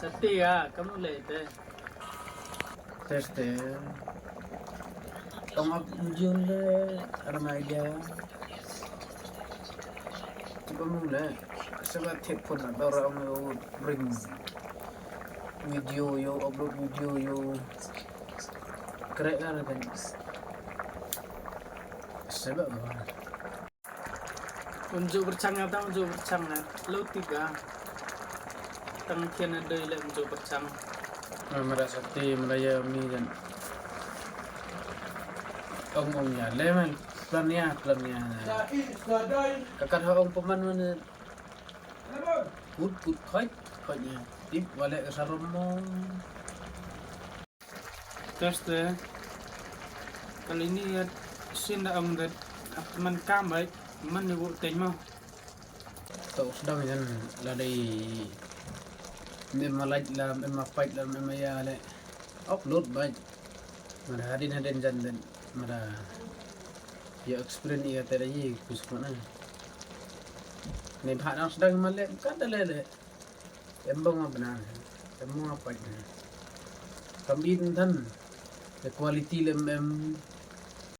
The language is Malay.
Setia, kamu lihat tes tong up muncul ramai dia coba mulai sebab telepon atau orang yo bring video yo upload video yo keren kan sebab apa unjuk bercangnya tahu unjuk bercangnya lo 3 tengkian ada yang unjuk bercang merasa Melaya mi dan ông leman plannya kakak orang peman mana put khói tiếp và lại sa rom terus deh kali ini ya sinda om dat man kamai man ibu mau tàu sedang kan là đây memang like là memang fight là memang ya lại upload baik mà hadin dần dần mà ya experience ya tadi kusuk mana nên bạn đang sedang mà lại cắt lên em bông mà benar em mua apa ini kambing thân quality lem